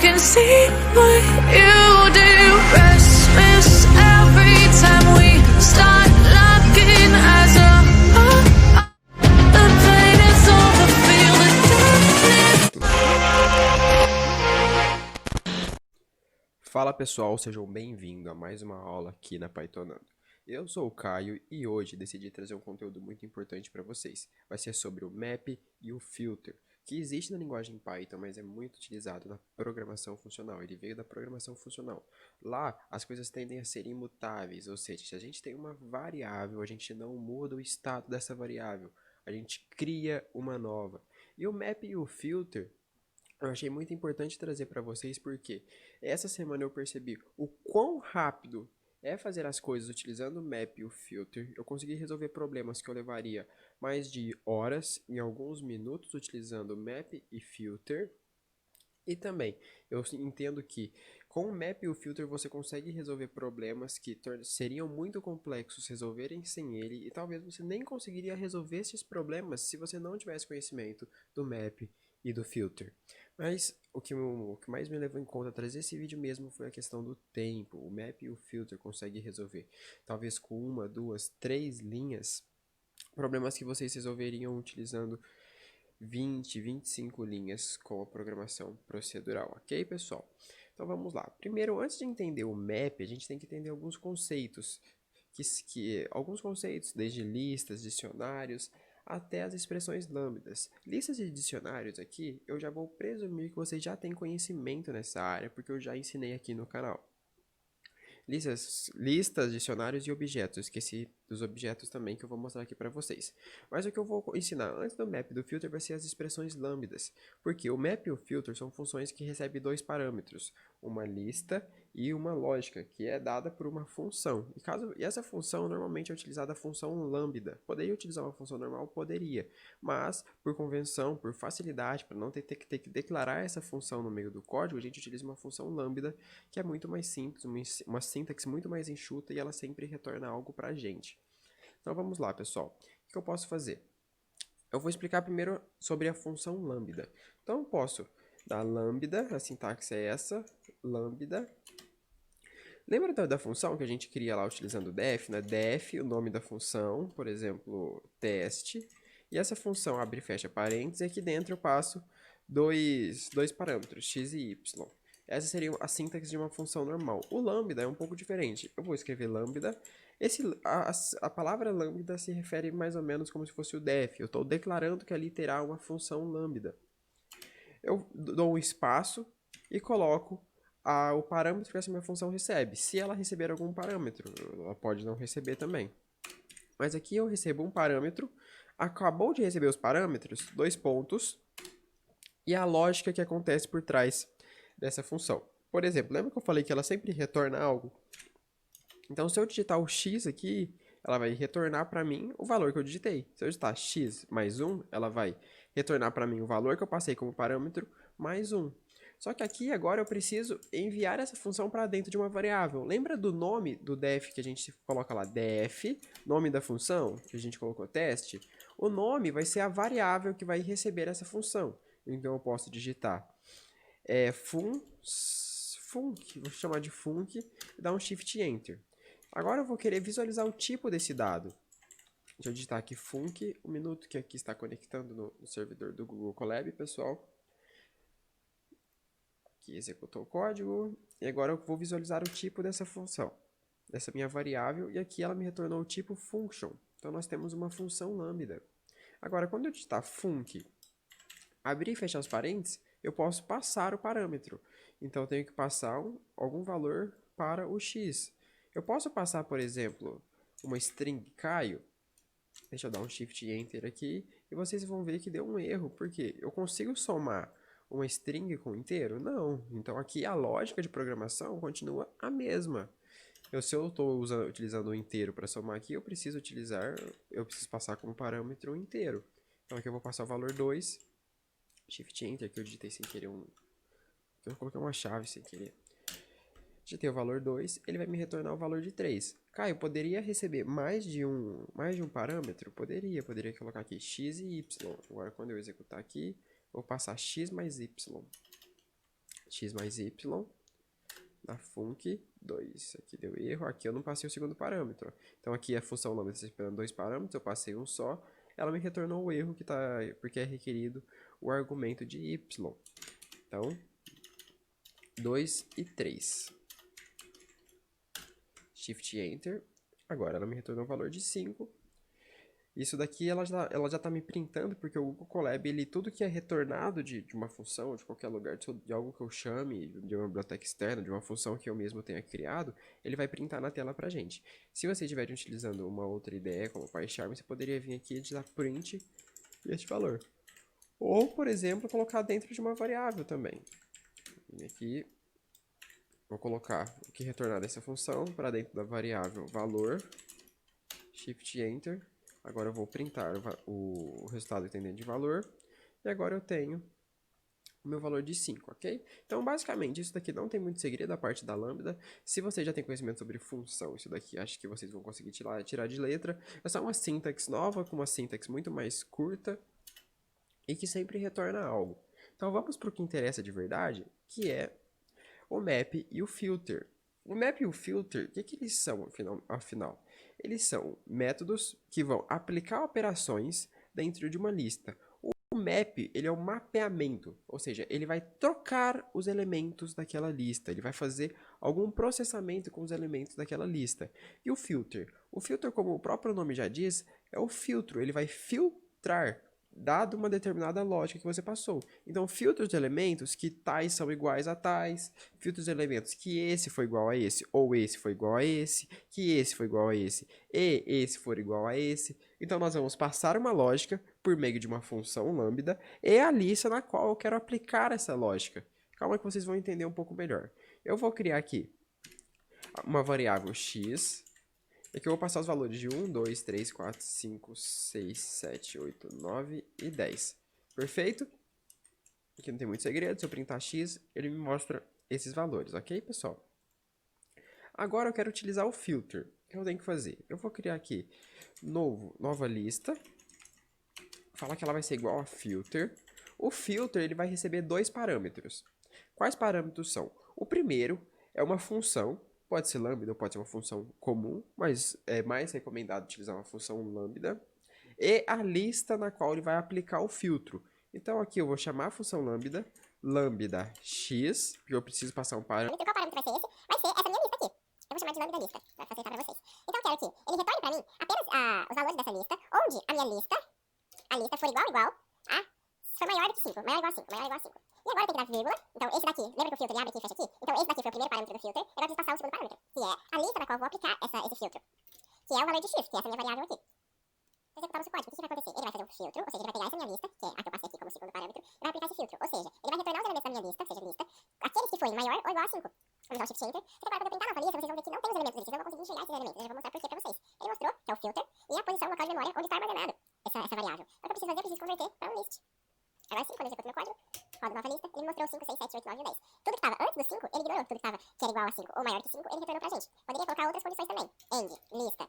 can see what you do. Restless every time we start locking eyes up. The pain is over, feel the darkness. Fala pessoal, sejam bem-vindos a mais uma aula aqui na Pythonando. Eu sou o Caio e hoje decidi trazer um conteúdo muito importante para vocês. Vai ser sobre o map e o filter, que existe na linguagem Python, mas é muito utilizado na programação funcional. Ele veio da programação funcional. Lá, as coisas tendem a ser imutáveis, ou seja, se a gente tem uma variável, a gente não muda o estado dessa variável, a gente cria uma nova. E o map e o filter eu achei muito importante trazer para vocês porque essa semana eu percebi o quão rápido é fazer as coisas utilizando o map e o filter. Eu consegui resolver problemas que eu levaria mais de horas em alguns minutos utilizando o map e filter. E também, eu entendo que com o map e o filter você consegue resolver problemas que seriam muito complexos resolverem sem ele e talvez você nem conseguiria resolver esses problemas se você não tivesse conhecimento do map e do filter. Mas o que mais me levou em conta trazer esse vídeo mesmo foi a questão do tempo. O map e o filter conseguem resolver, talvez com uma, duas, três linhas, problemas que vocês resolveriam utilizando 20, 25 linhas com a programação procedural, ok, pessoal? Então vamos lá. Primeiro, antes de entender o map, a gente tem que entender alguns conceitos, alguns conceitos, desde listas, dicionários, até as expressões lambdas. Listas e dicionários aqui, eu já vou presumir que vocês já têm conhecimento nessa área, porque eu já ensinei aqui no canal. Listas, dicionários e objetos. Esqueci dos objetos também que eu vou mostrar aqui para vocês. Mas o que eu vou ensinar antes do map e do filter vai ser as expressões lambdas. Porque o map e o filter são funções que recebem dois parâmetros. Uma lista e uma lógica, que é dada por uma função. E essa função normalmente é utilizada a função lambda. Poderia utilizar uma função normal? Poderia. Mas, por convenção, por facilidade, para não ter que declarar essa função no meio do código, a gente utiliza uma função lambda, que é muito mais simples, uma sintaxe muito mais enxuta e ela sempre retorna algo para a gente. Então vamos lá, pessoal. O que eu posso fazer? Eu vou explicar primeiro sobre a função lambda. Então eu posso dar lambda, a sintaxe é essa, lambda. Lembra da função que a gente cria lá utilizando def, né? Def, o nome da função, por exemplo, teste. E essa função abre e fecha parênteses e aqui dentro eu passo dois parâmetros, x e y. Essa seria a sintaxe de uma função normal. O lambda é um pouco diferente. Eu vou escrever lambda. A palavra lambda se refere mais ou menos como se fosse o def. Eu estou declarando que ali terá uma função lambda. Eu dou um espaço e coloco o parâmetro que essa minha função recebe. Se ela receber algum parâmetro, ela pode não receber também. Mas aqui eu recebo um parâmetro, acabou de receber os parâmetros, dois pontos, e a lógica que acontece por trás dessa função. Por exemplo, lembra que eu falei que ela sempre retorna algo? Então, se eu digitar o x aqui, ela vai retornar para mim o valor que eu digitei. Se eu digitar x mais 1, ela vai retornar para mim o valor que eu passei como parâmetro mais 1. Só que aqui agora eu preciso enviar essa função para dentro de uma variável. Lembra do nome do def que a gente coloca lá? Def, nome da função, que a gente colocou teste. O nome vai ser a variável que vai receber essa função. Então eu posso digitar func, vou chamar de func, e dar um shift enter. Agora eu vou querer visualizar o tipo desse dado. Deixa eu digitar aqui func, um minuto que aqui está conectando no servidor do Google Colab, pessoal. Aqui executou o código, e agora eu vou visualizar o tipo dessa função, dessa minha variável, e aqui ela me retornou o tipo function. Então nós temos uma função lambda. Agora, quando eu digitar func, abrir e fechar os parênteses, eu posso passar o parâmetro. Então eu tenho que passar algum valor para o x. Eu posso passar, por exemplo, uma string Caio. Deixa eu dar um shift enter aqui, e vocês vão ver que deu um erro, porque eu consigo somar uma string com inteiro? Não. Então aqui a lógica de programação continua a mesma. Se eu estou utilizando o inteiro para somar aqui, eu preciso passar como parâmetro o inteiro. Então aqui eu vou passar o valor 2, shift enter, que eu digitei sem querer eu coloquei uma chave sem querer. Digitei o valor 2, ele vai me retornar o valor de 3. Caio, poderia receber mais de um parâmetro? Poderia colocar aqui x e y. Agora quando eu executar aqui, vou passar x mais y. x mais y, na func 2. Aqui deu erro, aqui eu não passei o segundo parâmetro. Então aqui a função lambda está esperando 2 parâmetros, eu passei um só, ela me retornou o erro que tá, porque é requerido o argumento de y. Então, 2 e 3. Shift Enter. Agora ela me retornou o valor de 5. Isso daqui ela já tá me printando, porque o Google Colab, ele, tudo que é retornado de uma função, de qualquer lugar, de algo que eu chame, de uma biblioteca externa, de uma função que eu mesmo tenha criado, ele vai printar na tela pra gente. Se você estiver utilizando uma outra IDE, como o PyCharm, você poderia vir aqui e digitar print este valor. Ou, por exemplo, colocar dentro de uma variável também. Vim aqui, vou colocar o que retornar dessa função para dentro da variável valor, Shift Enter. Agora eu vou printar o resultado que tem dentro de valor. E agora eu tenho o meu valor de 5, ok? Então, basicamente, isso daqui não tem muito segredo, a parte da lambda. Se você já tem conhecimento sobre função, isso daqui acho que vocês vão conseguir tirar de letra. É só uma sintaxe nova, com uma sintaxe muito mais curta e que sempre retorna algo. Então, vamos para o que interessa de verdade, que é o map e o filter. O map e o filter, o que eles são, afinal? Eles são métodos que vão aplicar operações dentro de uma lista. O map, ele é um mapeamento, ou seja, ele vai trocar os elementos daquela lista, ele vai fazer algum processamento com os elementos daquela lista. E o filter, como o próprio nome já diz, é o filtro, ele vai filtrar, dado uma determinada lógica que você passou. Então, filtros de elementos que tais são iguais a tais, filtros de elementos que esse foi igual a esse, ou esse foi igual a esse, que esse foi igual a esse, e esse for igual a esse. Então, nós vamos passar uma lógica por meio de uma função lambda e a lista na qual eu quero aplicar essa lógica. Calma que vocês vão entender um pouco melhor. Eu vou criar aqui uma variável x. Aqui eu vou passar os valores de 1, 2, 3, 4, 5, 6, 7, 8, 9 e 10. Perfeito? Aqui não tem muito segredo. Se eu printar x, ele me mostra esses valores, ok, pessoal? Agora eu quero utilizar o filter. O que eu tenho que fazer? Eu vou criar aqui nova lista. Falar que ela vai ser igual a filter. O filter ele vai receber 2 parâmetros. Quais parâmetros são? O primeiro é uma função. Pode ser lambda ou pode ser uma função comum, mas é mais recomendado utilizar uma função lambda. E a lista na qual ele vai aplicar o filtro. Então aqui eu vou chamar a função lambda x, porque eu preciso passar um parâmetro. Qual parâmetro vai ser esse? Vai ser essa minha lista aqui. Eu vou chamar de lambda lista, para facilitar para vocês. Então eu quero que ele retorne para mim apenas os valores dessa lista, onde a minha lista, for igual a, se for maior do que 5, maior ou igual a 5, maior ou igual a 5. E agora tem que dar vírgula, então esse daqui, lembra que o filtro ele abre aqui e fecha aqui? Então esse daqui foi o primeiro parâmetro do filtro, agora eu preciso passar o segundo parâmetro, que é a lista na qual eu vou aplicar esse filtro, que é o valor de x, que é essa minha variável aqui. Se eu executar o nosso código, o que vai acontecer? Ele vai fazer um filtro, ou seja, ele vai pegar essa minha lista, que é a que eu passei aqui como segundo parâmetro, e vai aplicar esse filtro, ou seja, ele vai retornar os elementos da minha lista, ou seja, lista, aqueles que forem maior ou igual a 5. Vamos dar o shift enter. Só que agora, quando eu printar a nova lista, vocês vão ver que não tem os elementos existentes, eu não vou conseguir enxergar esses elementos. Eu já vou mostrar por quê pra vocês. Ele mostrou que é o filter e a posição local de memória onde está armazenado essa variável. Então, o que eu preciso fazer? Eu preciso converter para um list. Agora sim, quando eu executo meu código, rodo nova lista, ele me mostrou 5, 6, 7, 8, 9 e 10. Tudo que estava antes do 5, ele ignorou. Tudo que era igual a 5 ou maior que 5, ele retornou pra gente. Poderia colocar outras condições também. End, lista,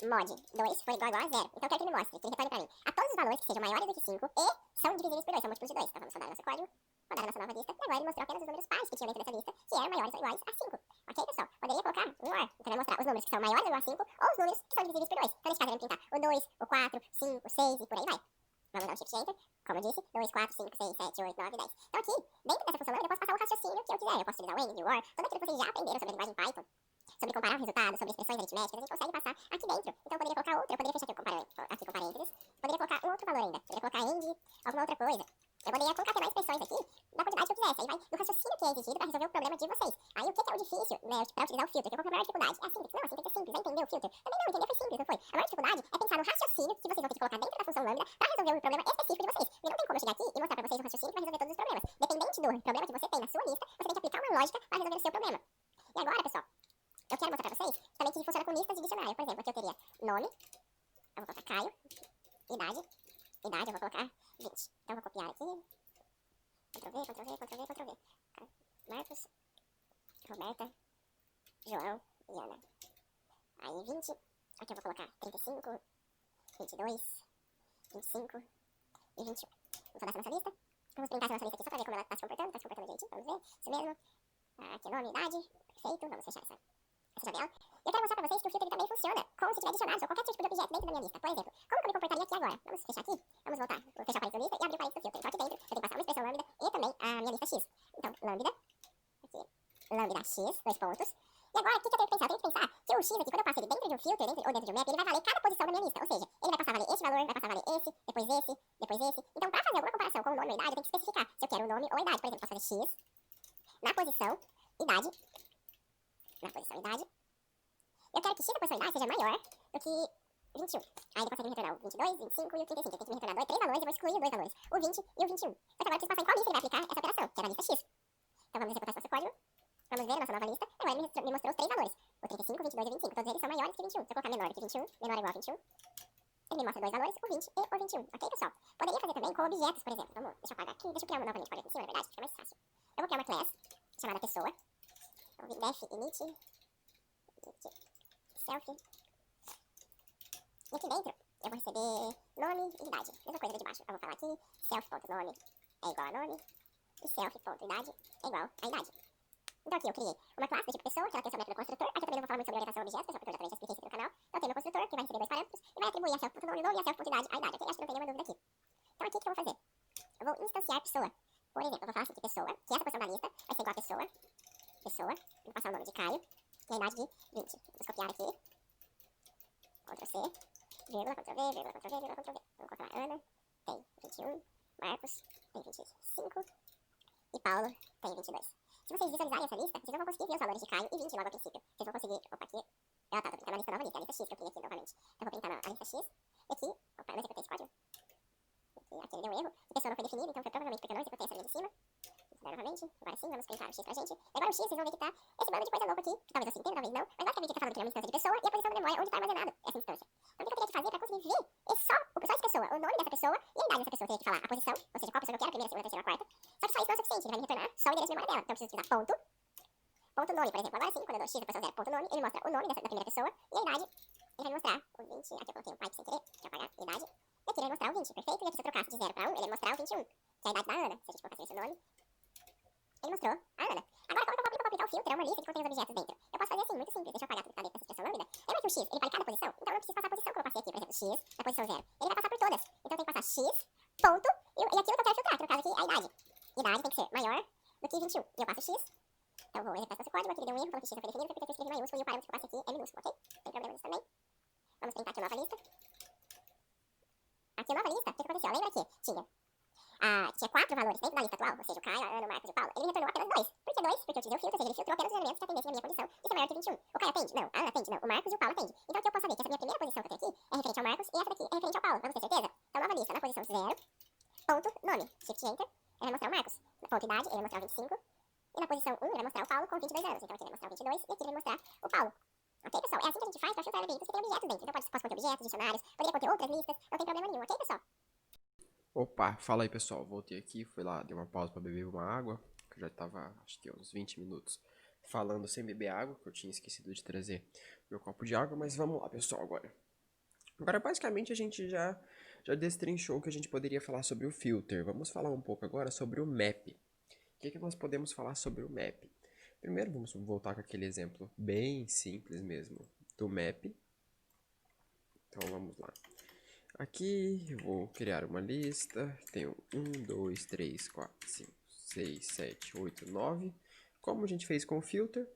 mod 2 for igual a 0. Então, eu quero que ele me mostre, que ele retorne pra mim a todos os valores que sejam maiores do que 5 e são divisíveis por 2, são múltiplos de 2. Então, vamos rodar nosso código. Rodar a nossa nova lista, e agora ele mostrou apenas os números pares que tinham dentro dessa lista, que eram maiores ou iguais a 5. Ok, pessoal? Poderia colocar um OR, então vai mostrar os números que são maiores ou iguais a 5, ou os números que são divisíveis por 2. Então, nesse caso, ele vai printar o 2, o 4, 5, 6 e por aí vai. Vamos dar um shift enter, como eu disse, 2, 4, 5, 6, 7, 8, 9, 10. Então aqui, dentro dessa função lambda, eu posso passar o raciocínio que eu quiser. Eu posso utilizar o AND, o OR, tudo aquilo que vocês já aprenderam sobre a linguagem Python, sobre comparar resultados, sobre expressões aritméticas, a gente consegue passar aqui dentro. Então eu poderia colocar outro, eu poderia fechar aqui com parênteses, poderia colocar um outro valor ainda, poderia colocar AND, alguma outra coisa. Eu poderia concatenar expressões aqui da quantidade que eu quisesse. Aí vai do raciocínio que é exigido para resolver o problema de vocês. Aí o que é o difícil, né, para utilizar o filtro? Qual é a maior dificuldade? É simples. Não, assim tem que ser simples. É entender o filtro. Também não, entender foi simples, não foi? A maior dificuldade é pensar no raciocínio que vocês vão ter que colocar dentro da função lambda para resolver o problema específico de vocês. Porque não tem como eu chegar aqui e mostrar para vocês um raciocínio que vai resolver todos os problemas. Dependente do problema que você tem na sua lista, você tem que aplicar uma lógica para resolver o seu problema. E agora, pessoal, eu quero mostrar para vocês também que funciona com listas de dicionário. Por exemplo, aqui eu teria nome, eu vou colocar Caio, idade eu vou colocar 20. Então eu vou copiar aqui. Ctrl+V, Ctrl+V, Ctrl+V, Ctrl+V. Marcos, Roberta, João e Ana. Aí 20. Aqui eu vou colocar 35, 22, 25 e 21. Vamos rodar essa nossa lista. Vamos printar essa nossa lista aqui só pra ver como ela tá se comportando direitinho, vamos ver, isso mesmo. Aqui, nome, idade, perfeito, vamos fechar essa janela. Eu quero mostrar pra vocês que o filtro ele também funciona como se tiver adicionado qualquer tipo de objeto dentro da minha lista. Por exemplo, como que eu me comportaria aqui agora? Vamos fechar aqui, vamos voltar, vou fechar o parênteses da lista e abrir o parênteses do filtro. Então aqui dentro eu tenho que passar uma expressão lambda e também a minha lista x. Então, lambda, aqui, lambda x, 2 pontos. E agora, o que eu tenho que pensar? Eu tenho que pensar que o x aqui, quando eu passo ele dentro de um filtro ou dentro de um map, ele vai valer cada posição da minha lista. Ou seja, ele vai passar a valer esse valor, vai passar a valer esse, depois esse, depois esse. Então, pra fazer alguma comparação com o nome ou a idade, eu tenho que especificar se eu quero o nome ou a idade. Por exemplo, eu posso fazer x na posição idade. Na posição idade. Eu quero que x na posição idade seja maior do que 21. Aí ele consegue me retornar o 22, 25 e o 35. Eu tenho que me retornar 3 valores, eu vou excluir 2 valores, o 20 e o 21. Só que agora eu preciso passar em qual lista ele vai aplicar essa operação, que é na lista x. Então vamos executar esse nosso código. Vamos ver a nossa nova lista. Agora ele me mostrou os 3 valores. O 35, o 22 e o 25. Todos eles são maiores que 21. Se eu colocar menor que 21, menor ou igual a 21, ele me mostra 2 valores, o 20 e o 21. Ok, pessoal? Poderia fazer também com objetos, por exemplo. Deixa eu apagar aqui. Deixa eu criar uma nova linha aqui em cima, na verdade, fica mais fácil. Eu vou criar uma class chamada pessoa. Então, def init self. E aqui dentro eu vou receber nome e idade. Mesma coisa ali de baixo. Eu vou falar aqui self.nome é igual a nome e self.idade é igual a idade. Então aqui eu criei uma classe do tipo pessoa, que ela tem seu método construtor. Aqui eu também não vou falar muito sobre orientação a objetos, pessoal, porque eu já também já expliquei isso aqui no canal. Então eu tenho meu construtor, que vai receber 2 parâmetros, e vai atribuir a self.nome e a self.idade a idade. Ok? Acho que não tem nenhuma dúvida aqui. Então aqui o que eu vou fazer? Eu vou instanciar pessoa. Por exemplo, eu vou falar assim que pessoa, que essa posição da lista vai ser igual a pessoa. Pessoa, vou passar o nome de Caio, e a idade de 20. Vamos copiar aqui. Ctrl C, vírgula, Ctrl V, vírgula, Ctrl V, vírgula, Ctrl V. Vamos colocar Ana, tem 21, Marcos, tem 25, e Paulo, tem 22. Se vocês visualizarem essa lista, vocês não vão conseguir ver os valores de Caio e 20 logo a princípio. Vocês vão conseguir, opa, aqui, tô printando a lista nova lista, a lista X que eu criei aqui novamente. Então eu vou printar a lista X, e aqui, opa, eu não executei esse código. Aqui ele deu um erro, e pessoa não foi definido, então foi provavelmente porque eu não executei essa linha de cima. Novamente, agora sim, vamos printar o X pra gente. E agora o X, vocês vão ver que tá esse bando de coisa louca aqui, que talvez você entenda, talvez não, mas basicamente ele tá falando que é uma instância de pessoa e a posição da memória onde tá armazenado essa instância. Então o que eu teria que fazer pra conseguir ver só essa pessoa, o nome dessa pessoa e a idade dessa pessoa? Eu teria que falar a posição, ou seja, qual pessoa eu quero, a primeira, a segunda, a terceira, a quarta. Só que só isso não é suficiente, ele vai me retornar só o endereço de memória dela. Então eu preciso utilizar ponto nome, por exemplo. Agora sim, quando eu dou X da pessoa 0, ponto nome, ele mostra o nome da primeira pessoa e a idade. Ele vai me mostrar o 20, aqui eu coloquei um pipe sem querer, deixa eu apagar a idade. E aqui ele vai mostrar o 20, perfeito? E aqui se eu trocasse de 0 pra 1, ele vai mostrar o 21, que é a idade da Ana. Se a gente colocasse esse nome, ele mostrou a Ana. Agora, como que eu vou aplicar o filtro? É uma lista que contém os objetos dentro. Eu posso fazer assim, muito simples. Deixa eu apagar tudo que tá dentro dessa expressão lambda. Lembra que o X, ele vale cada posição? Então eu não preciso passar a posição como eu passei aqui, por exemplo, X na posição 0. Ele vai passar por todas. Então eu tenho que passar X, ponto, e aquilo que eu quero filtrar, que no caso aqui é a idade. Idade tem que ser maior do que 21. E eu passo X. Então eu vou executar esse código, aqui ele deu um erro, coloquei X não foi definido, porque eu escrevi maiúsculo e o parâmetro que eu passei aqui é minúsculo, ok? Tem problema nisso também. Vamos printar aqui a nova lista. Aqui a nova lista, o que aconteceu? Lembra que tinha 4 valores dentro da lista atual, ou seja, o Caio, a Ana, o Marcos e o Paulo. Ele me retornou apenas 2. Por que 2? Porque eu utilizei o filtro, ou seja, ele filtrou apenas os elementos que atendessem a minha condição. Isso é maior que 21. O Caio atende? Não. A Ana atende? Não. O Marcos e o Paulo atende. Então aqui eu posso saber que essa minha primeira posição que eu tenho aqui é referente ao Marcos e essa daqui é referente ao Paulo. Vamos ter certeza? Então, nova lista, na posição 0, ponto, nome, shift enter, ele vai mostrar o Marcos. Na ponto idade, ele vai mostrar o 25. E na posição 1, ele vai mostrar o Paulo com 22 anos. Então aqui ele vai mostrar o 22 e aqui ele vai mostrar o Paulo. Ok, pessoal? É assim que a gente faz pra filtrar elementos que tem objetos dentro. Então posso conter objetos, dicionários, poderia conter outras listas, não tem problema nenhum, ok, pessoal? Opa, fala aí pessoal, voltei aqui, fui lá, dei uma pausa pra beber uma água, que eu já tava, acho que uns 20 minutos falando sem beber água, que eu tinha esquecido de trazer meu copo de água, mas vamos lá pessoal agora. Agora basicamente a gente já destrinchou o que a gente poderia falar sobre o filter, vamos falar um pouco agora sobre o map. O que nós podemos falar sobre o map? Primeiro vamos voltar com aquele exemplo bem simples mesmo do map. Então vamos lá. Aqui eu vou criar uma lista, tenho 1, 2, 3, 4, 5, 6, 7, 8, 9, como a gente fez com o filter.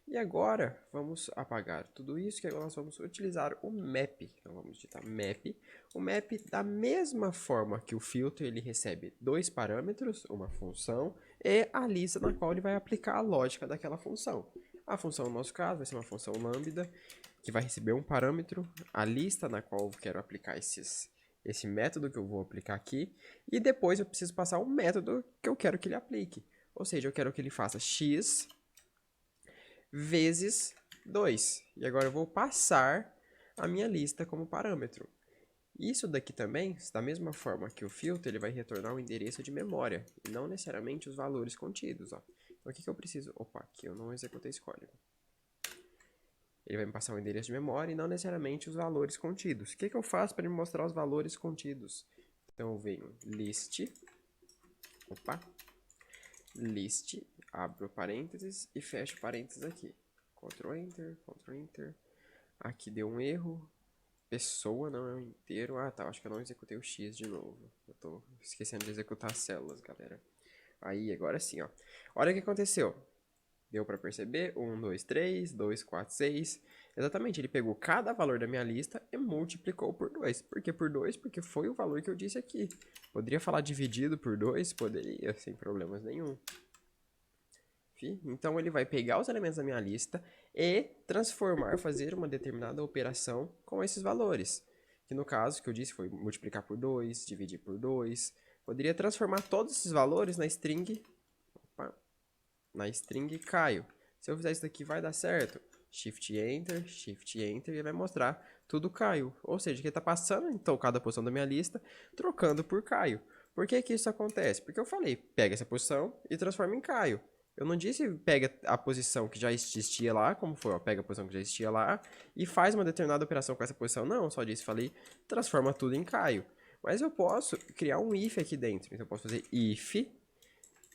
E agora vamos apagar tudo isso, que agora nós vamos utilizar o map. Então vamos digitar map. O map, da mesma forma que o filter, ele recebe 2 parâmetros, uma função, e a lista na qual ele vai aplicar a lógica daquela função. A função, no nosso caso, vai ser uma função lambda, que vai receber um parâmetro, a lista na qual eu quero aplicar esse método que eu vou aplicar aqui, e depois eu preciso passar um método que eu quero que ele aplique. Ou seja, eu quero que ele faça x vezes 2. E agora eu vou passar a minha lista como parâmetro. Isso daqui também, da mesma forma que o filter, ele vai retornar o endereço de memória, e não necessariamente os valores contidos. Ó. Então, o que eu preciso? Opa, aqui eu não executei esse código. Ele vai me passar o endereço de memória e não necessariamente os valores contidos. O que eu faço para ele mostrar os valores contidos? Então, eu venho list Opa. List, abro parênteses e fecho parênteses aqui. Ctrl Enter, Ctrl Enter. Aqui deu um erro. Pessoa não é um inteiro. Ah, tá. Acho que eu não executei o X de novo. Eu tô esquecendo de executar as células, galera. Aí, agora sim, ó. Olha o que aconteceu. Deu pra perceber? 1, 2, 3, 2, 4, 6. Exatamente, ele pegou cada valor da minha lista e multiplicou por 2. Por que por 2? Porque foi o valor que eu disse aqui. Poderia falar dividido por 2? Poderia, sem problemas nenhum. Então, ele vai pegar os elementos da minha lista e transformar, fazer uma determinada operação com esses valores. Que no caso, que eu disse, foi multiplicar por 2, dividir por 2. Poderia transformar todos esses valores na string... Opa, na string Caio. Se eu fizer isso daqui, vai dar certo. Shift Enter, e vai mostrar tudo Caio. Ou seja, que ele está passando então cada posição da minha lista, trocando por Caio. Por que que isso acontece? Porque eu falei, pega essa posição e transforma em Caio. Eu não disse pega a posição que já existia lá, como foi, ó, pega a posição que já existia lá e faz uma determinada operação com essa posição. Não, só disse, falei, transforma tudo em Caio. Mas eu posso criar um if aqui dentro. Então eu posso fazer if.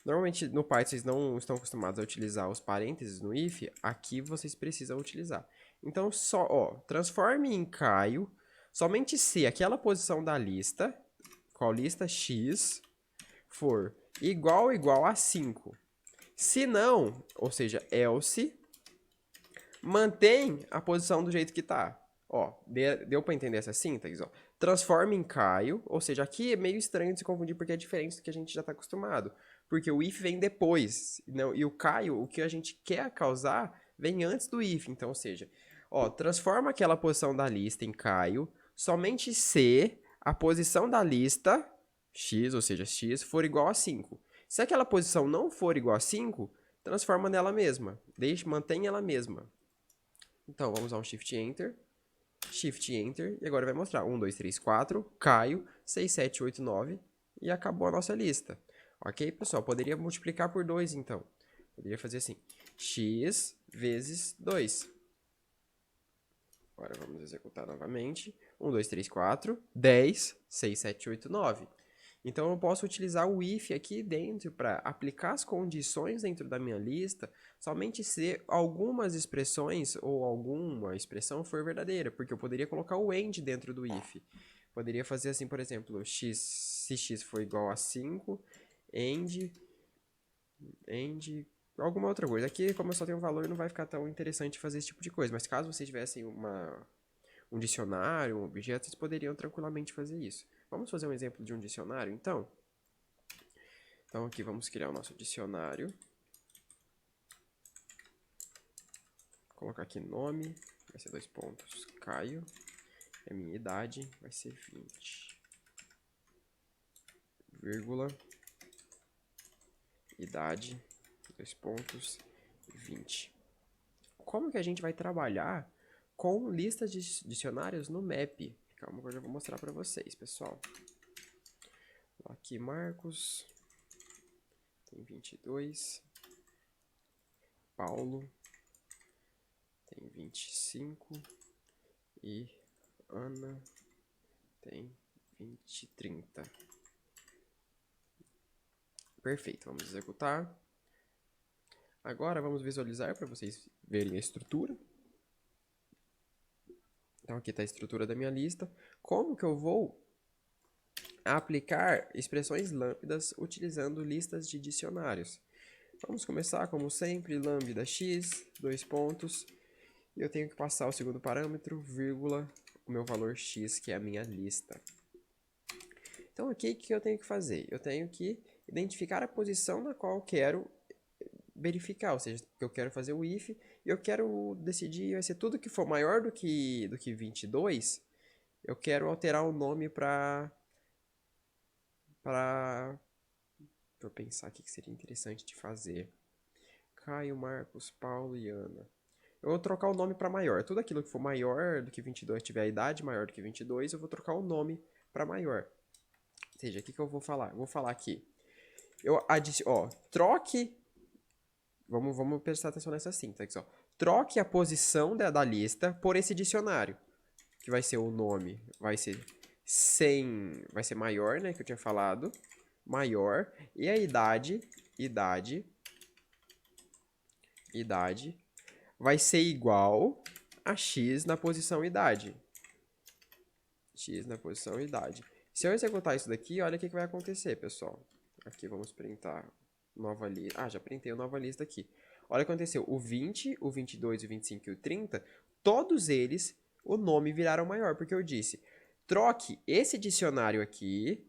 Normalmente no Python vocês não estão acostumados a utilizar os parênteses no if, aqui vocês precisam utilizar. Então só, ó, transforme em Caio somente se aquela posição da lista, qual lista x, for igual a 5. Se não, ou seja, else, mantém a posição do jeito que tá. Ó, deu para entender essa sintaxe, ó. Transforme em Caio, ou seja, aqui é meio estranho de se confundir porque é diferente do que a gente já está acostumado. Porque o if vem depois, não, e o Caio, o que a gente quer causar, vem antes do if. Então, ou seja, ó, transforma aquela posição da lista em Caio, somente se a posição da lista, x, ou seja, x, for igual a 5. Se aquela posição não for igual a 5, transforma nela mesma. Mantém ela mesma. Então, vamos usar um Shift Enter, e agora vai mostrar 1, 2, 3, 4, Caio, 6, 7, 8, 9, e acabou a nossa lista. Ok, pessoal? Poderia multiplicar por 2, então. Poderia fazer assim, x vezes 2. Agora vamos executar novamente. 1, 2, 3, 4, 10, 6, 7, 8, 9. Então, eu posso utilizar o if aqui dentro para aplicar as condições dentro da minha lista somente se algumas expressões ou alguma expressão for verdadeira, porque eu poderia colocar o AND dentro do if. Poderia fazer assim, por exemplo, se x for igual a 5, AND, alguma outra coisa. Aqui, como eu só tenho um valor, não vai ficar tão interessante fazer esse tipo de coisa, mas caso vocês tivessem um dicionário, um objeto, vocês poderiam tranquilamente fazer isso. Vamos fazer um exemplo de um dicionário, então? Então, aqui vamos criar o nosso dicionário. Vou colocar aqui nome, vai ser 2 pontos, Caio. A minha idade vai ser 20. Vírgula. Idade, 2 pontos, 20. Como que a gente vai trabalhar com listas de dicionários no map? Calma que eu já vou mostrar para vocês, pessoal. Aqui, Marcos. Tem 22. Paulo. Tem 25. E Ana tem 30. Perfeito, vamos executar. Agora vamos visualizar para vocês verem a estrutura. Então, aqui está a estrutura da minha lista. Como que eu vou aplicar expressões lambdas utilizando listas de dicionários? Vamos começar, como sempre, lambda x, 2 pontos. E eu tenho que passar o segundo parâmetro, vírgula, o meu valor x, que é a minha lista. Então, aqui, o que eu tenho que fazer? Eu tenho que identificar a posição na qual eu quero verificar, ou seja, eu quero fazer o if e eu quero decidir, vai ser tudo que for maior do que 22, eu quero alterar o nome para eu pensar o que seria interessante de fazer. Caio, Marcos, Paulo e Ana. Eu vou trocar o nome para maior. Tudo aquilo que for maior do que 22, tiver a idade maior do que 22, eu vou trocar o nome para maior. Ou seja, o que eu vou falar? Eu vou falar aqui. Troque. Vamos prestar atenção nessa sintaxe, ó. Troque a posição da lista por esse dicionário. Que vai ser o nome, vai ser maior, né, que eu tinha falado. maior e a idade vai ser igual a x na posição idade. X na posição idade. Se eu executar isso daqui, olha o que vai acontecer, pessoal. Aqui vamos printar nova lista. Ah, já printei a nova lista aqui. Olha o que aconteceu. O 20, o 22, o 25 e o 30, todos eles, o nome viraram maior, porque eu disse, troque esse dicionário aqui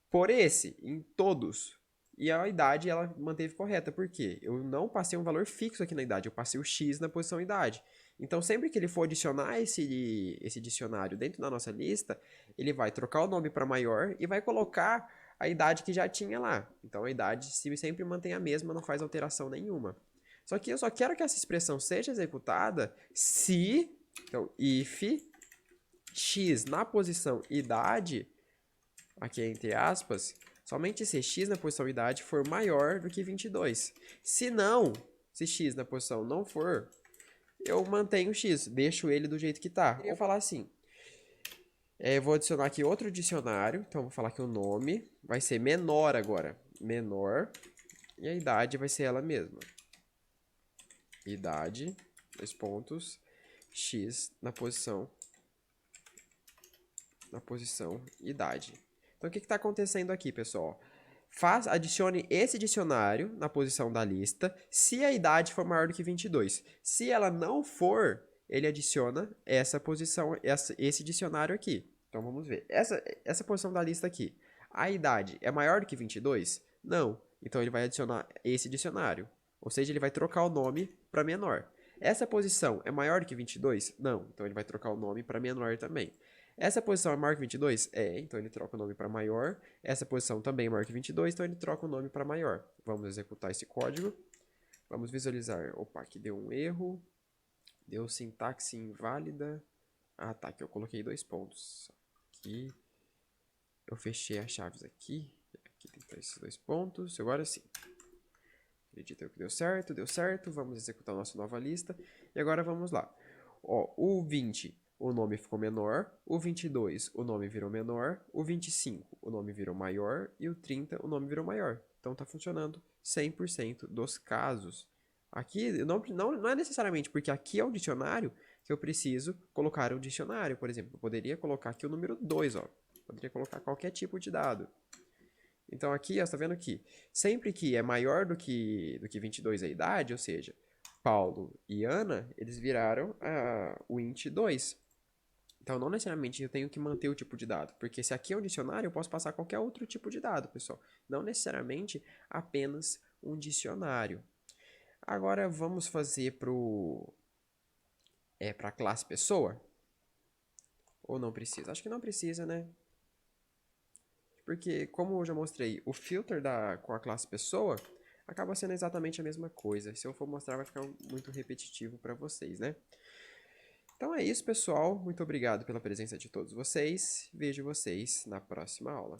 por esse, em todos. E a idade, ela manteve correta. Por quê? Eu não passei um valor fixo aqui na idade, eu passei o x na posição idade. Então, sempre que ele for adicionar esse dicionário dentro da nossa lista, ele vai trocar o nome para maior e vai colocar a idade que já tinha lá. Então, a idade sempre mantém a mesma, não faz alteração nenhuma. Só que eu só quero que essa expressão seja executada se... Então, if x na posição idade, aqui entre aspas, somente se x na posição idade for maior do que 22. Se não, se x na posição não for, eu mantenho o x, deixo ele do jeito que está. Eu vou falar assim, vou adicionar aqui outro dicionário, então vou falar que o nome vai ser menor agora, menor, e a idade vai ser ela mesma. Idade, 2 pontos, x na posição idade. Então, o que está acontecendo aqui, pessoal? Adicione esse dicionário na posição da lista se a idade for maior do que 22. Se ela não for, ele adiciona essa posição, esse dicionário aqui. Então, vamos ver. Essa posição da lista aqui, a idade é maior do que 22? Não. Então, ele vai adicionar esse dicionário. Ou seja, ele vai trocar o nome para menor. Essa posição é maior do que 22? Não. Então, ele vai trocar o nome para menor também. Essa posição é maior que 22? Então ele troca o nome para maior. Essa posição também é maior que 22, então ele troca o nome para maior. Vamos executar esse código. Vamos visualizar. Opa, aqui deu um erro. Deu sintaxe inválida. Ah, tá, aqui eu coloquei 2 pontos. Aqui eu fechei as chaves aqui. Aqui tem que estar esses 2 pontos. Agora sim. Acredito que deu certo, deu certo. Vamos executar a nossa nova lista. E agora vamos lá. Ó, o 20... o nome ficou menor, o 22, o nome virou menor, o 25, o nome virou maior e o 30, o nome virou maior. Então, está funcionando 100% dos casos. Aqui, não é necessariamente porque aqui é um dicionário que eu preciso colocar um dicionário. Por exemplo, eu poderia colocar aqui o número 2, ó. Poderia colocar qualquer tipo de dado. Então, aqui, ó, você está vendo aqui, sempre que é maior do que 22 a idade, ou seja, Paulo e Ana, eles viraram o int 2. Então, não necessariamente eu tenho que manter o tipo de dado, porque se aqui é um dicionário, eu posso passar qualquer outro tipo de dado, pessoal. Não necessariamente apenas um dicionário. Agora, vamos fazer para a classe pessoa? Ou não precisa? Acho que não precisa, né? Porque, como eu já mostrei, o filter com a classe pessoa acaba sendo exatamente a mesma coisa. Se eu for mostrar, vai ficar muito repetitivo para vocês, né? Então é isso, pessoal. Muito obrigado pela presença de todos vocês. Vejo vocês na próxima aula.